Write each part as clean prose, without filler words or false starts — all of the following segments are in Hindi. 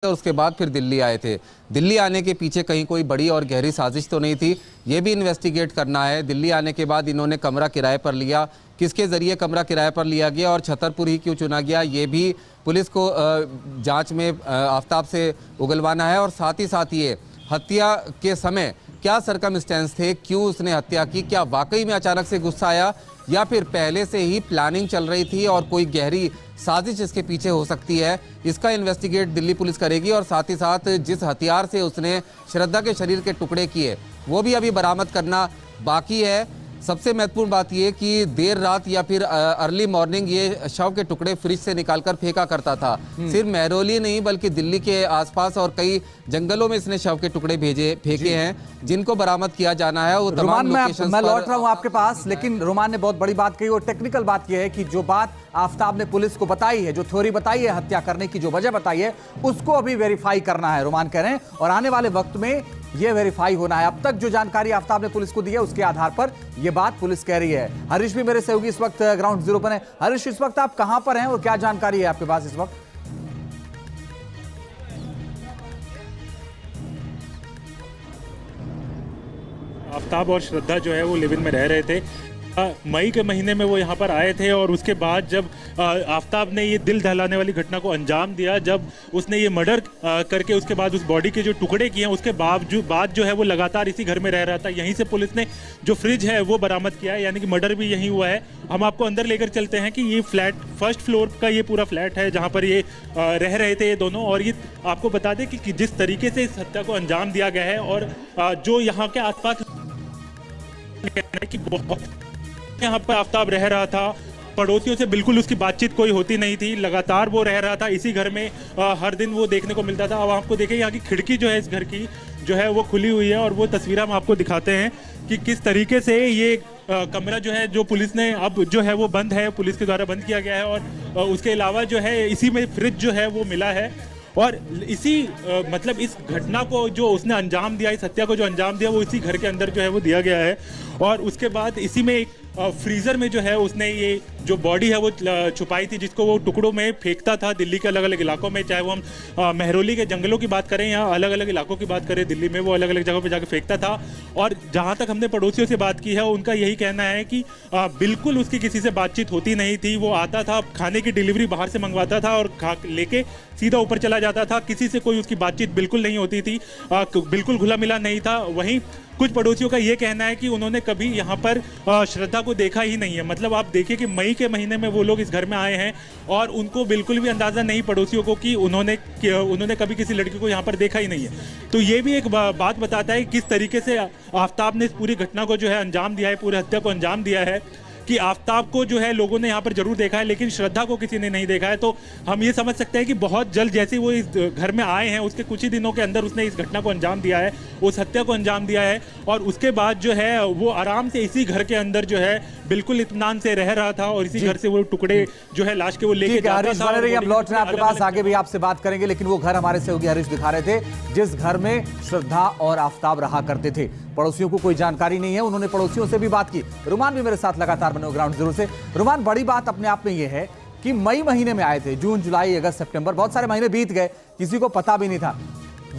और उसके बाद फिर दिल्ली आए थे। दिल्ली आने के पीछे कहीं कोई बड़ी और गहरी साजिश तो नहीं थी, ये भी इन्वेस्टिगेट करना है। दिल्ली आने के बाद इन्होंने कमरा किराए पर लिया, किसके ज़रिए कमरा किराए पर लिया गया और छतरपुर ही क्यों चुना गया, ये भी पुलिस को जांच में आफताब से उगलवाना है। और साथ ही साथ ये हत्या के समय क्या सरकमस्टेंस थे, क्यों उसने हत्या की, क्या वाकई में अचानक से गुस्सा आया या फिर पहले से ही प्लानिंग चल रही थी और कोई गहरी साजिश इसके पीछे हो सकती है, इसका इन्वेस्टिगेट दिल्ली पुलिस करेगी। और साथ ही साथ जिस हथियार से उसने श्रद्धा के शरीर के टुकड़े किए वो भी अभी बरामद करना बाकी है। सबसे महत्वपूर्ण बात यह कि देर रात या फिर अर्ली मॉर्निंग ये शव के टुकड़े फ्रिज से निकालकर फेंका करता था। सिर्फ महरौली नहीं बल्कि दिल्ली के आसपास और कई जंगलों में इसने शव के टुकड़े फेंके हैं, जिनको बरामद किया जाना है। वो तमाम लोकेशंस मैं लौट रहा हूं आपके पास, लेकिन रोमान ने बहुत बड़ी बात कही और टेक्निकल बात यह है कि जो बात आफताब ने पुलिस को बताई है, जो थ्योरी बताई है हत्या करने की, जो वजह बताई है, उसको अभी वेरीफाई करना है, रोमान कह रहे हैं, और आने वाले वक्त में यह वेरीफाई होना है। अब तक जो जानकारी आफताब ने पुलिस को दी है उसके आधार पर यह बात पुलिस कह रही है। हरीश भी मेरे सहयोगी इस वक्त ग्राउंड जीरो पर है। हरीश, इस वक्त आप कहां पर हैं और क्या जानकारी है आपके पास इस वक्त? आफताब और श्रद्धा जो है वो लिव इन में रह रहे थे। मई के महीने में वो यहाँ पर आए थे और उसके बाद जब आफताब ने ये दिल दहलाने वाली घटना को अंजाम दिया, जब उसने ये मर्डर करके उसके बाद उस बॉडी के जो टुकड़े किए हैं, उसके बाद जो है वो लगातार इसी घर में रह रहा था। यहीं से पुलिस ने जो फ्रिज है वो बरामद किया है, यानी कि मर्डर भी यहीं हुआ है। हम आपको अंदर लेकर चलते हैं कि ये फ्लैट फर्स्ट फ्लोर का ये पूरा फ्लैट है जहाँ पर ये रह रहे थे ये दोनों। और ये आपको बता दें कि जिस तरीके से इस हत्या को अंजाम दिया गया है और जो यहाँ के आसपास कि बहुत यहाँ पर आफताब रह रहा था, पड़ोसियों से बिल्कुल उसकी बातचीत कोई होती नहीं थी, लगातार वो रह रहा था इसी घर में, हर दिन वो देखने को मिलता था। अब आपको देखें यहाँ की खिड़की जो है इस घर की जो है वो खुली हुई है और वो तस्वीर हम आपको दिखाते हैं कि किस तरीके से ये कमरा जो है जो पुलिस ने अब जो है वो बंद है, पुलिस के द्वारा बंद किया गया है। और उसके अलावा जो है इसी में फ्रिज जो है वो मिला है और इसी मतलब इस घटना को जो उसने अंजाम दिया, इस हत्या को जो अंजाम दिया वो इसी घर के अंदर जो है वो दिया गया है। और उसके बाद इसी में एक फ्रीजर में जो है उसने ये जो बॉडी है वो छुपाई थी, जिसको वो टुकड़ों में फेंकता था दिल्ली के अलग अलग इलाकों में, चाहे वो हम महरौली के जंगलों की बात करें या अलग अलग इलाकों की बात करें दिल्ली में, वो अलग अलग जगहों पे जाकर फेंकता था। और जहां तक हमने पड़ोसियों से बात की है उनका यही कहना है कि बिल्कुल उसकी किसी से बातचीत होती नहीं थी। वो आता था, खाने की डिलीवरी बाहर से मंगवाता था और लेके सीधा ऊपर चला जाता था, किसी से कोई उसकी बातचीत बिल्कुल नहीं होती थी, बिल्कुल घुला मिला नहीं था। वहीं कुछ पड़ोसियों का ये कहना है कि उन्होंने कभी यहाँ पर श्रद्धा को देखा ही नहीं है। मतलब आप देखिए कि मई के महीने में वो लोग इस घर में आए हैं और उनको बिल्कुल भी अंदाजा नहीं पड़ोसियों को कि उन्होंने कभी किसी लड़की को यहाँ पर देखा ही नहीं है। तो ये भी एक बात बताता है किस तरीके से आफताब ने इस पूरी घटना को जो है अंजाम दिया है, पूरी हत्या को अंजाम दिया है, कि आफताब को जो है लोगों ने यहाँ पर जरूर देखा है लेकिन श्रद्धा को किसी ने नहीं देखा है। तो हम ये समझ सकते हैं कि बहुत जल्द जैसे वो इस घर में आए हैं उसके कुछ ही दिनों के अंदर उसने इस घटना को अंजाम दिया है, उस हत्या को अंजाम दिया है। और उसके बाद जो है वो आराम से इसी घर के अंदर जो है बिल्कुल इत्मीनान से रह रहा था और इसी घर से वो टुकड़े जो है लाश के वो लेके जाता था। अब लौट रहे हैं आपके पास, आगे भी आपसे बात करेंगे, लेकिन वो घर हमारे सहयोगी हरीश दिखा रहे थे जिस घर में श्रद्धा और आफताब रहा करते थे। पड़ोसियों को कोई जानकारी नहीं है, उन्होंने पड़ोसियों से भी बात की। रुमान भी मेरे साथ लगातार बने ग्राउंड जीरो से। रुमान, बड़ी बात अपने आप में यह है कि मई महीने में आए थे, जून जुलाई अगस्त सितंबर बहुत सारे महीने बीत गए, किसी को पता भी नहीं था।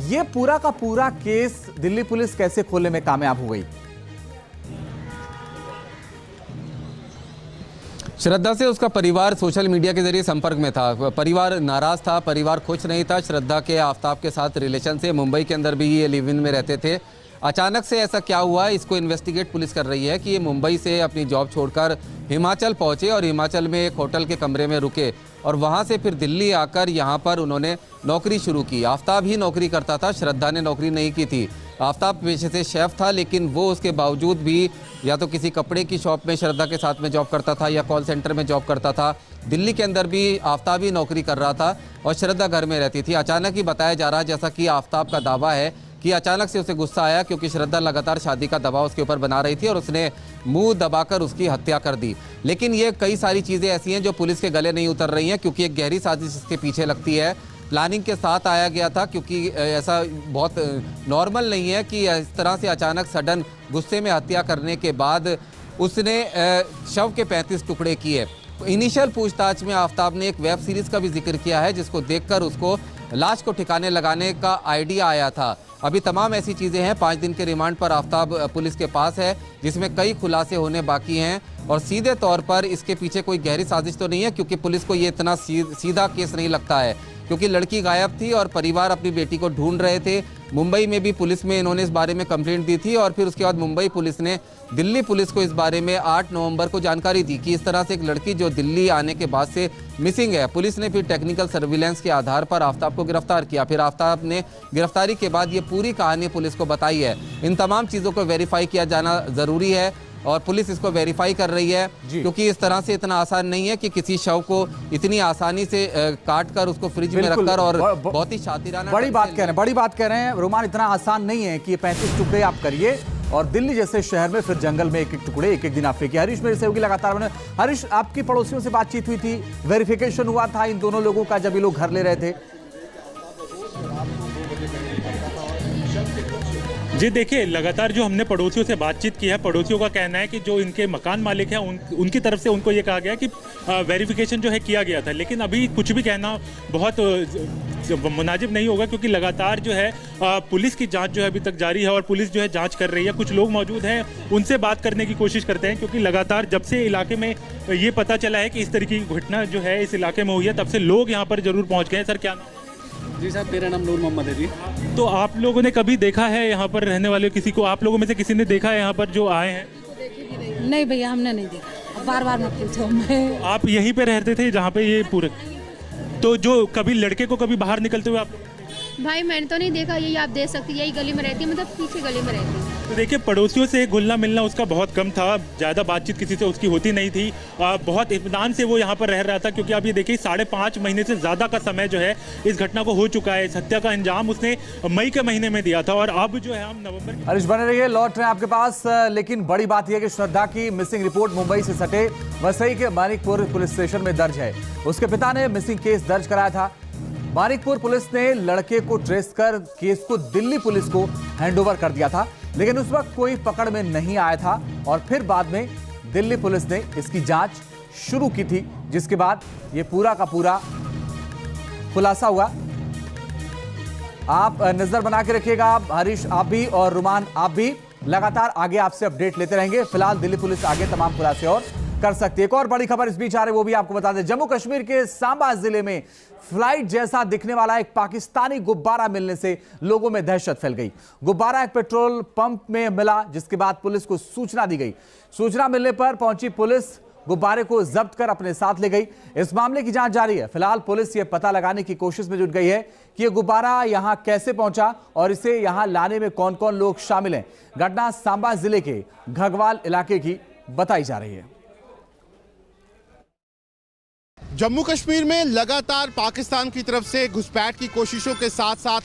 यह पूरा का पूरा केस दिल्ली पुलिस कैसे खोलने में कामयाब हो गई? श्रद्धा से उसका परिवार सोशल मीडिया के जरिए संपर्क में था। परिवार नाराज था, परिवार खुश नहीं था श्रद्धा के आफताब के साथ रिलेशन से। मुंबई के अंदर भी ये लिव इन में रहते थे। अचानक से ऐसा क्या हुआ, इसको इन्वेस्टिगेट पुलिस कर रही है कि ये मुंबई से अपनी जॉब छोड़कर हिमाचल पहुंचे और हिमाचल में एक होटल के कमरे में रुके और वहां से फिर दिल्ली आकर यहां पर उन्होंने नौकरी शुरू की। आफताब ही नौकरी करता था, श्रद्धा ने नौकरी नहीं की थी। आफताब पेशे से शेफ था, लेकिन वो उसके बावजूद भी या तो किसी कपड़े की शॉप में श्रद्धा के साथ में जॉब करता था या कॉल सेंटर में जॉब करता था। दिल्ली के अंदर भी आफताब ही नौकरी कर रहा था और श्रद्धा घर में रहती थी। अचानक ही बताया जा रहा है, जैसा कि आफताब का दावा है, कि अचानक से उसे गुस्सा आया क्योंकि श्रद्धा लगातार शादी का दबाव उसके ऊपर बना रही थी और उसने मुंह दबाकर उसकी हत्या कर दी। लेकिन ये कई सारी चीज़ें ऐसी हैं जो पुलिस के गले नहीं उतर रही हैं, क्योंकि एक गहरी साजिश इसके पीछे लगती है। प्लानिंग के साथ आया गया था, क्योंकि ऐसा बहुत नॉर्मल नहीं है कि इस तरह से अचानक सडन गुस्से में हत्या करने के बाद उसने शव के 35 टुकड़े किए। इनिशियल पूछताछ में आफताब ने एक वेब सीरीज़ का भी जिक्र किया है, जिसको देखकर उसको लाश को ठिकाने लगाने का आइडिया आया था। अभी तमाम ऐसी चीज़ें हैं। 5 दिन के रिमांड पर आफ्ताब पुलिस के पास है, जिसमें कई खुलासे होने बाकी हैं और सीधे तौर पर इसके पीछे कोई गहरी साजिश तो नहीं है, क्योंकि पुलिस को ये इतना सीधा केस नहीं लगता है, क्योंकि लड़की गायब थी और परिवार अपनी बेटी को ढूंढ रहे थे। मुंबई में भी पुलिस में इन्होंने इस बारे में कंप्लेंट दी थी और फिर उसके बाद मुंबई पुलिस ने दिल्ली पुलिस को इस बारे में 8 नवंबर को जानकारी दी कि इस तरह से एक लड़की जो दिल्ली आने के बाद से मिसिंग है। पुलिस ने फिर टेक्निकल सर्विलेंस के आधार पर आफ्ताब को गिरफ्तार किया। फिर आफ्ताब ने गिरफ्तारी के बाद ये पूरी कहानी पुलिस को बताई है। इन तमाम चीज़ों को वेरीफाई किया जाना ज़रूरी है और पुलिस इसको वेरीफाई कर रही है, क्योंकि इस तरह से इतना आसान नहीं है कि किसी शव को इतनी आसानी से काट कर उसको फ्रिज में रखकर और बहुत ही शातिराना बड़ी बात कह रहे हैं रोमान। इतना आसान नहीं है कि ये 35 टुकड़े आप करिए और दिल्ली जैसे शहर में फिर जंगल में एक एक टुकड़े एक एक दिन आप फेंकिए। हरीश मेरे सहयोगी लगातार बने। हरीश, आपकी पड़ोसियों से बातचीत हुई थी, वेरिफिकेशन हुआ था इन दोनों लोगों का जब ये लोग घर ले रहे थे? जी देखिए, लगातार जो हमने पड़ोसियों से बातचीत की है, पड़ोसियों का कहना है कि जो इनके मकान मालिक हैं उनकी तरफ से उनको ये कहा गया कि वेरिफिकेशन जो है किया गया था, लेकिन अभी कुछ भी कहना बहुत मुनासिब नहीं होगा, क्योंकि लगातार जो है पुलिस की जांच जो है अभी तक जारी है और पुलिस जो है जांच कर रही है। कुछ लोग मौजूद हैं, उनसे बात करने की कोशिश करते हैं, क्योंकि लगातार जब से इलाके में ये पता चला है कि इस तरीके की घटना जो है इस इलाके में हुई है, तब से लोग यहाँ पर जरूर पहुँच गए हैं। सर क्या नाम? जी साहब, मेरा नाम नूर मोहम्मद है जी। तो आप लोगों ने कभी देखा है यहाँ पर रहने वाले किसी को? आप लोगों में से किसी ने देखा है यहाँ पर जो आए हैं? नहीं भैया, हमने नहीं देखा। बार बार मत पूछो। मैं आप यहीं पे रहते थे जहाँ पे ये पूरे? तो जो कभी लड़के को कभी बाहर निकलते हुए आप? भाई मैंने तो नहीं देखा, यही आप देख सकते, यही गली में रहती है, मतलब पीछे गली में रहती है। तो देखिए, पड़ोसियों से घुलना मिलना उसका बहुत कम था, ज़्यादा बातचीत किसी से उसकी होती नहीं थी। बहुत इत्मीनान से वो यहाँ पर रह रहा था, क्योंकि आप ये देखिए 5.5 महीने से ज़्यादा का समय जो है इस घटना को हो चुका है। इस हत्या का अंजाम उसने मई के महीने में दिया था और अब जो है हम नवंबर। हरीश बने रहिए, लौट रहे हैं आपके पास। लेकिन बड़ी बात यह है कि श्रद्धा की मिसिंग रिपोर्ट मुंबई से सटे वसई के मानिकपुर पुलिस स्टेशन में दर्ज है। उसके पिता ने मिसिंग केस दर्ज कराया था। मानिकपुर पुलिस ने लड़के को ट्रेस कर केस को दिल्ली पुलिस को हैंडओवर कर दिया था, लेकिन उस वक्त कोई पकड़ में नहीं आया था और फिर बाद में दिल्ली पुलिस ने इसकी जांच शुरू की थी, जिसके बाद ये पूरा का पूरा खुलासा हुआ। आप नजर बना के रखिएगा, हरीश आप भी और रुमान आप भी, लगातार आगे आपसे अपडेट लेते रहेंगे। फिलहाल दिल्ली पुलिस आगे तमाम खुलासे और कर सकती है। एक और बड़ी खबर इस बीच आ रही है, वो भी आपको बता दें। जम्मू कश्मीर के सांबा जिले में फ्लाइट जैसा दिखने वाला एक पाकिस्तानी गुब्बारा मिलने से लोगों में दहशत फैल गई। गुब्बारा एक पेट्रोल पंप में मिला, जिसके बाद पुलिस को सूचना दी गई। सूचना मिलने पर पहुंची पुलिस गुब्बारे को जब्त कर अपने साथ ले गई। इस मामले की जांच जारी है। फिलहाल पुलिस ये पता लगाने की कोशिश में जुट गई है कि ये गुब्बारा यहां कैसे पहुंचा और इसे यहां लाने में कौन कौन लोग शामिल हैं। घटना सांबा जिले के घगवाल इलाके की बताई जा रही है। जम्मू कश्मीर में लगातार पाकिस्तान की तरफ से घुसपैठ की कोशिशों के साथ साथ